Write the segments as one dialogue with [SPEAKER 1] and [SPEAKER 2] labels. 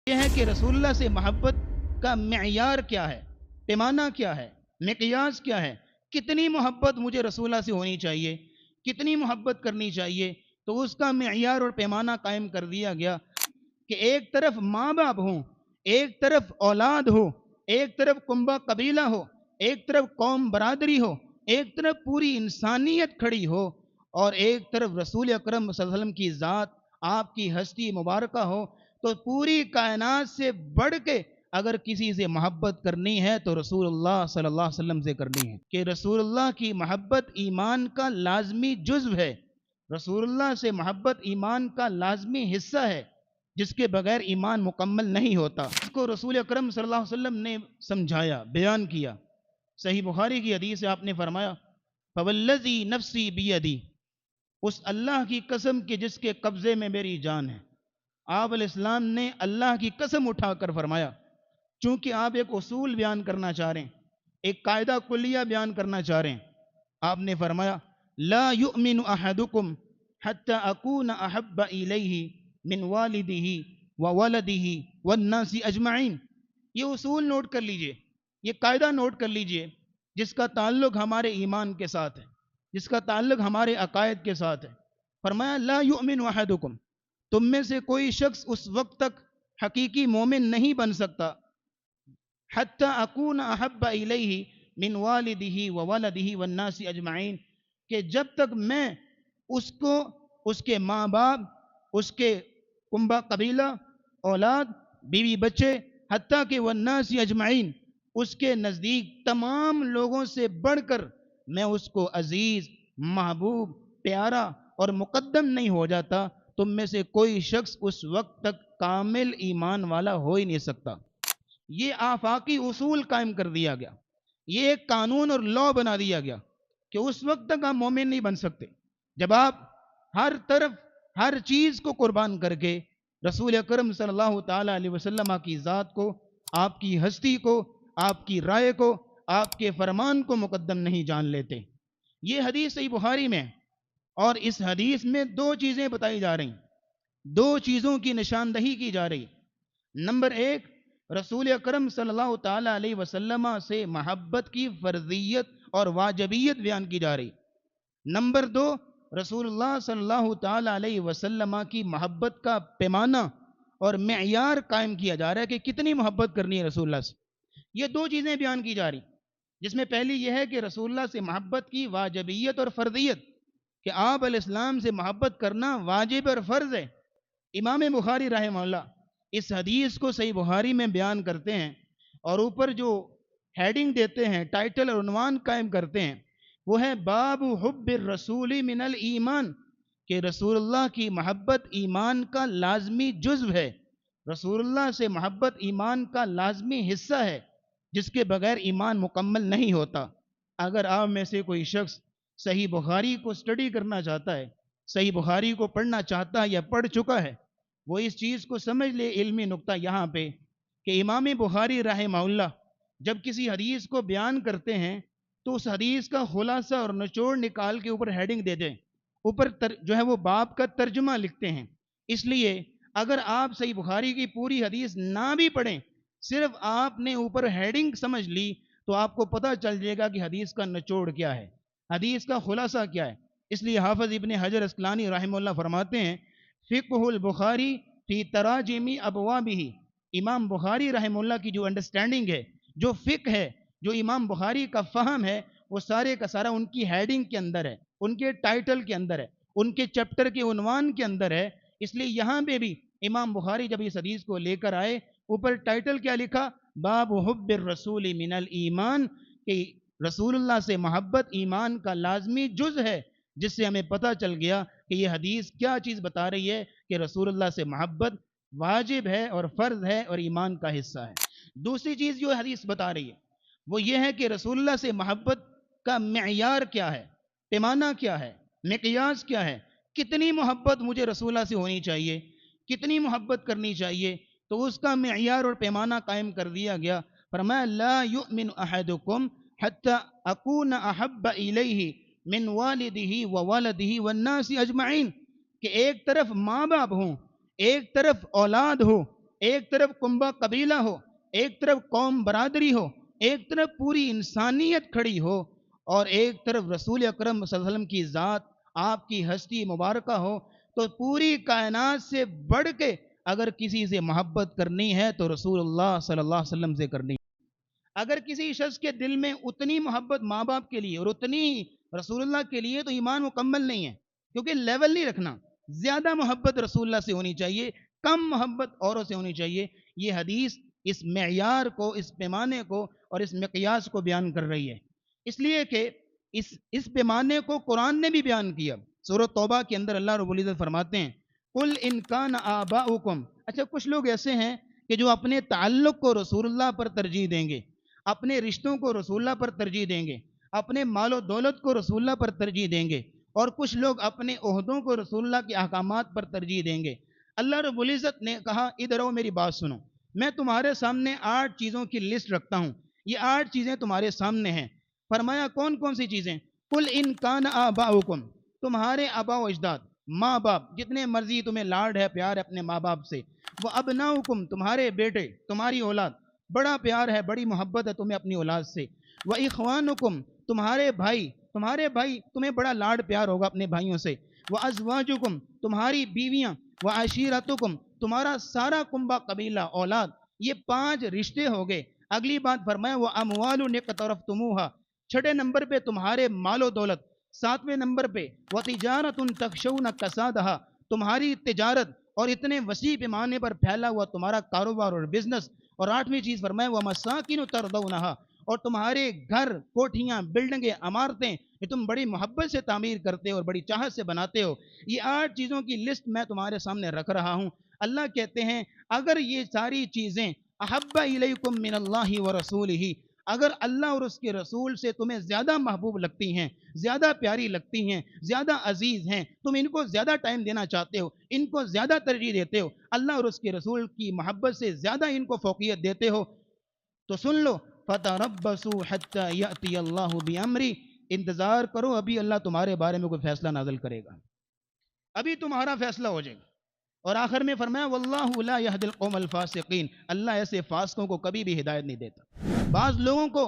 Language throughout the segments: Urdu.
[SPEAKER 1] یہ ہے کہ رسول اللہ سے محبت کا معیار کیا ہے، پیمانہ کیا ہے، مقیاس کیا ہے، کتنی محبت مجھے رسول اللہ سے ہونی چاہیے، کتنی محبت کرنی چاہیے، تو اس کا معیار اور پیمانہ قائم کر دیا گیا کہ ایک طرف ماں باپ ہوں، ایک طرف اولاد ہو، ایک طرف کنبہ قبیلہ ہو، ایک طرف قوم برادری ہو، ایک طرف پوری انسانیت کھڑی ہو، اور ایک طرف رسول اکرم صلی اللہ علیہ وسلم کی ذات، آپ کی ہستی مبارکہ ہو، تو پوری کائنات سے بڑھ کے اگر کسی سے محبت کرنی ہے تو رسول اللہ صلی اللہ علیہ وسلم سے کرنی ہے، کہ رسول اللہ کی محبت ایمان کا لازمی جزو ہے، رسول اللہ سے محبت ایمان کا لازمی حصہ ہے، جس کے بغیر ایمان مکمل نہیں ہوتا۔ اس کو رسول اکرم صلی اللہ علیہ وسلم نے سمجھایا، بیان کیا۔ صحیح بخاری کی حدیث سے آپ نے فرمایا فوالذی نفسی بیدی، اس اللہ کی قسم کہ جس کے قبضے میں میری جان ہے۔ آپ علیہ السلام نے اللہ کی قسم اٹھا کر فرمایا، چونکہ آپ ایک اصول بیان کرنا چاہ رہے ہیں، ایک قاعدہ کلیہ بیان کرنا چاہ رہے ہیں، آپ نے فرمایا لا یؤمن احدکم حتی اکون احب الیہ من والدہ وولدہ والناس اجمعین۔ یہ اصول نوٹ کر لیجئے، یہ قاعدہ نوٹ کر لیجئے، جس کا تعلق ہمارے ایمان کے ساتھ ہے، جس کا تعلق ہمارے عقائد کے ساتھ ہے۔ فرمایا لا یؤمن احدکم، تم میں سے کوئی شخص اس وقت تک حقیقی مومن نہیں بن سکتا حتی اکون احب الیہ من والدہ وولدہ والناس اجمعین، کہ جب تک میں اس کو، اس کے ماں باپ، اس کے کنبہ قبیلہ، اولاد، بیوی بچے، حتیٰ کہ والناس اجمعین، اس کے نزدیک تمام لوگوں سے بڑھ کر میں اس کو عزیز، محبوب، پیارا اور مقدم نہیں ہو جاتا، تم میں سے کوئی شخص اس وقت تک کامل ایمان والا ہو ہی نہیں سکتا۔ یہ آفاقی اصول قائم کر دیا گیا، یہ ایک قانون اور لا بنا دیا گیا کہ اس وقت تک آپ مومن نہیں بن سکتے جب آپ ہر طرف ہر چیز کو قربان کر کے رسول اکرم صلی اللہ تعالی علیہ وسلم کی ذات کو، آپ کی ہستی کو، آپ کی رائے کو، آپ کے فرمان کو مقدم نہیں جان لیتے۔ یہ حدیث صحیح بخاری میں، اور اس حدیث میں دو چیزیں بتائی جا رہی ہیں، دو چیزوں کی نشاندہی کی جا رہی۔ نمبر ایک، رسول اکرم صلی اللہ تعالی علیہ وسلم سے محبت کی فرضیت اور واجبیت بیان کی جا رہی۔ نمبر دو، رسول اللہ صلی اللہ تعالی علیہ وسلم کی محبت کا پیمانہ اور معیار قائم کیا جا رہا ہے کہ کتنی محبت کرنی ہے رسول اللہ سے۔ یہ دو چیزیں بیان کی جا رہی، جس میں پہلی یہ ہے کہ رسول اللہ سے محبت کی واجبیت اور فرضیت، کہ آپ علیہ السلام سے محبت کرنا واجب اور فرض ہے۔ امام بخاری رحمہ اللہ اس حدیث کو صحیح بخاری میں بیان کرتے ہیں، اور اوپر جو ہیڈنگ دیتے ہیں، ٹائٹل اور عنوان قائم کرتے ہیں، وہ ہے باب حب الرسول من الایمان، کہ رسول اللہ کی محبت ایمان کا لازمی جزو ہے، رسول اللہ سے محبت ایمان کا لازمی حصہ ہے، جس کے بغیر ایمان مکمل نہیں ہوتا۔ اگر آپ میں سے کوئی شخص صحیح بخاری کو سٹڈی کرنا چاہتا ہے، صحیح بخاری کو پڑھنا چاہتا ہے یا پڑھ چکا ہے، وہ اس چیز کو سمجھ لے، علمی نقطہ یہاں پہ، کہ امام بخاری رحمہ اللہ جب کسی حدیث کو بیان کرتے ہیں تو اس حدیث کا خلاصہ اور نچوڑ نکال کے اوپر ہیڈنگ دے دیں، اوپر جو ہے وہ باب کا ترجمہ لکھتے ہیں۔ اس لیے اگر آپ صحیح بخاری کی پوری حدیث نہ بھی پڑھیں، صرف آپ نے اوپر ہیڈنگ سمجھ لی تو آپ کو پتہ چل جائے گا کہ حدیث کا نچوڑ کیا ہے، حدیث کا خلاصہ کیا ہے۔ اس لیے حافظ ابن حجر اسقلانی رحمہ اللہ فرماتے ہیں فقہ البخاری فی تراجم ابوابہ، امام بخاری رحمہ اللہ کی جو انڈرسٹینڈنگ ہے، جو فقہ ہے، جو امام بخاری کا فہم ہے، وہ سارے کا سارا ان کی ہیڈنگ کے اندر ہے، ان کے ٹائٹل کے اندر ہے، ان کے چیپٹر کے عنوان کے اندر ہے۔ اس لیے یہاں پہ بھی امام بخاری جب اس حدیث کو لے کر آئے، اوپر ٹائٹل کیا لکھا؟ باب حب الرسول من الایمان، کہ رسول اللہ سے محبت ایمان کا لازمی جز ہے، جس سے ہمیں پتہ چل گیا کہ یہ حدیث کیا چیز بتا رہی ہے، کہ رسول اللہ سے محبت واجب ہے اور فرض ہے اور ایمان کا حصہ ہے۔ دوسری چیز جو حدیث بتا رہی ہے وہ یہ ہے کہ رسول اللہ سے محبت کا معیار کیا ہے، پیمانہ کیا ہے، مقیاس کیا ہے، کتنی محبت مجھے رسول اللہ سے ہونی چاہیے، کتنی محبت کرنی چاہیے، تو اس کا معیار اور پیمانہ قائم کر دیا گیا۔ فرمایا لا یؤمن احدکم حتی اکون احب الیہ من والدہ وولدہ والناس اجمعین، کہ ایک طرف ماں باپ ہوں، ایک طرف اولاد ہو، ایک طرف کنبہ قبیلہ ہو، ایک طرف قوم برادری ہو، ایک طرف پوری انسانیت کھڑی ہو، اور ایک طرف رسول اکرم صلی اللہ علیہ وسلم کی ذات، آپ کی ہستی مبارکہ ہو، تو پوری کائنات سے بڑھ کے اگر کسی سے محبت کرنی ہے تو رسول اللہ صلی اللہ علیہ وسلم سے کرنی ہے۔ اگر کسی شخص کے دل میں اتنی محبت ماں باپ کے لیے اور اتنی رسول اللہ کے لیے، تو ایمان مکمل نہیں ہے، کیونکہ لیول نہیں رکھنا، زیادہ محبت رسول اللہ سے ہونی چاہیے، کم محبت اوروں سے ہونی چاہیے۔ یہ حدیث اس معیار کو، اس پیمانے کو اور اس مقیاس کو بیان کر رہی ہے، اس لیے کہ اس پیمانے کو قرآن نے بھی بیان کیا۔ سورۃ توبہ کے اندر اللہ رب العزت فرماتے ہیں قل ان کان آباؤکم، اچھا کچھ لوگ ایسے ہیں کہ جو اپنے تعلق کو رسول اللہ پر ترجیح دیں گے، اپنے رشتوں کو رسول اللہ پر ترجیح دیں گے، اپنے مال و دولت کو رسول اللہ پر ترجیح دیں گے، اور کچھ لوگ اپنے عہدوں کو رسول اللہ کے احکامات پر ترجیح دیں گے۔ اللہ رب العزت نے کہا ادھر آؤ میری بات سنو، میں تمہارے سامنے 8 چیزوں کی لسٹ رکھتا ہوں، یہ 8 چیزیں تمہارے سامنے ہیں۔ فرمایا کون کون سی چیزیں؟ قل ان کان آباؤکم، تمہارے آبا و اجداد، ماں باپ، جتنے مرضی تمہیں لاڈ ہے پیار ہے اپنے ماں باپ سے، وہ ابناؤکم، تمہارے بیٹے، تمہاری اولاد، بڑا پیار ہے بڑی محبت ہے تمہیں اپنی اولاد سے، وہ اخوانکم، تمہارے بھائی، تمہیں بڑا لاڈ پیار ہوگا اپنے بھائیوں سے، وہ ازواجکم، تمہاری بیویاں، وہ عشیرتکم، تمہارا سارا کنبہ قبیلہ اولاد، یہ 5 رشتے ہو گئے۔ اگلی بات فرمایا وہ اموال اقترفتموہا، 6 نمبر پہ تمہارے مال و دولت، 7ویں نمبر پہ وہ تجارت تخشون کسادہا، تمہاری تجارت اور اتنے وسیع پیمانے پر پھیلا ہوا تمہارا کاروبار اور بزنس، اور 8ویں چیز فرمایا وہ مساکن ترضونہا، اور تمہارے گھر، کوٹھیاں، بلڈنگیں، عمارتیں یہ تم بڑی محبت سے تعمیر کرتے ہو اور بڑی چاہت سے بناتے ہو، یہ 8 چیزوں کی لسٹ میں تمہارے سامنے رکھ رہا ہوں۔ اللہ کہتے ہیں اگر یہ ساری چیزیں احب الیکم من اللہ ورسولہ، اگر اللہ اور اس کے رسول سے تمہیں زیادہ محبوب لگتی ہیں، زیادہ پیاری لگتی ہیں، زیادہ عزیز ہیں، تم ان کو زیادہ ٹائم دینا چاہتے ہو، ان کو زیادہ ترجیح دیتے ہو، اللہ اور اس کے رسول کی محبت سے زیادہ ان کو فوقیت دیتے ہو، تو سن لو فتربصوا حتى یأتی اللہ بامری، انتظار کرو ابھی اللہ تمہارے بارے میں کوئی فیصلہ نازل کرے گا، ابھی تمہارا فیصلہ ہو جائے گا۔ اور آخر میں فرمایا واللہ لا یہدی القوم الفاسقین، اللہ ایسے فاسقوں کو کبھی بھی ہدایت نہیں دیتا۔ بعض لوگوں کو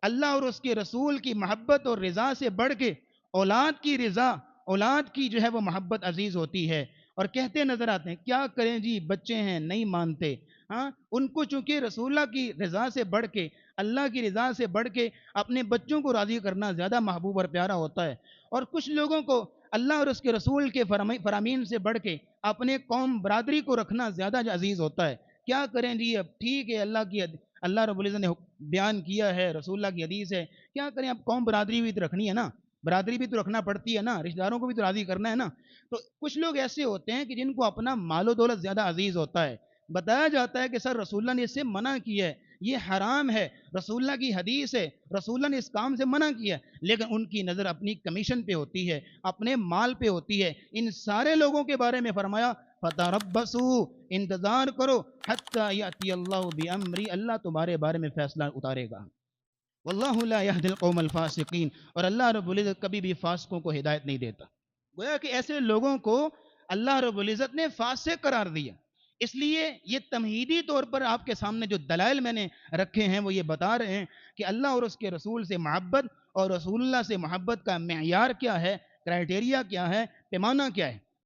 [SPEAKER 1] اللہ اور اس کے رسول کی محبت اور رضا سے بڑھ کے اولاد کی رضا، اولاد کی جو ہے وہ محبت عزیز ہوتی ہے، اور کہتے نظر آتے ہیں کیا کریں جی بچے ہیں نہیں مانتے، ہاں ان کو چونکہ رسول اللہ کی رضا سے بڑھ کے، اللہ کی رضا سے بڑھ کے اپنے بچوں کو راضی کرنا زیادہ محبوب اور پیارا ہوتا ہے، اور کچھ لوگوں کو اللہ اور اس کے رسول کے فرامین سے بڑھ کے اپنے قوم برادری کو رکھنا زیادہ عزیز ہوتا ہے۔ کیا کریں جی اب ٹھیک ہے اللہ رب العزت نے بیان کیا ہے، رسول اللہ کی حدیث ہے، کیا کریں اب قوم برادری بھی تو رکھنی ہے نا، برادری بھی تو رکھنا پڑتی ہے نا، رشتہ داروں کو بھی تو راضی کرنا ہے نا۔ تو کچھ لوگ ایسے ہوتے ہیں کہ جن کو اپنا مال و دولت زیادہ عزیز ہوتا ہے، بتایا جاتا ہے کہ سر رسول اللہ نے اس سے منع کیا ہے، یہ حرام ہے، رسول اللہ کی حدیث ہے، رسول اللہ نے اس کام سے منع کیا ہے، لیکن ان کی نظر اپنی کمیشن پہ ہوتی ہے، اپنے مال پہ ہوتی ہے۔ ان سارے لوگوں کے بارے میں فرمایا فتربصوا، انتظار کرو حتی یأتی اللہ بامری، اللہ تمہارے بارے میں فیصلہ اتارے گا۔ واللہ لا یہدی القوم الفاسقین، اور اللہ رب العزت کبھی بھی فاسقوں کو ہدایت نہیں دیتا۔ گویا کہ ایسے لوگوں کو اللہ رب العزت نے فاسق قرار دیا، اس لیے یہ تمہیدی طور پر آپ کے سامنے جو دلائل میں نے رکھے ہیں وہ یہ بتا رہے ہیں کہ اللہ اور اس کے رسول سے محبت اور رسول اللہ سے محبت کا معیار کیا ہے، کرائٹیریا کیا ہے، پیمانہ کیا ہے۔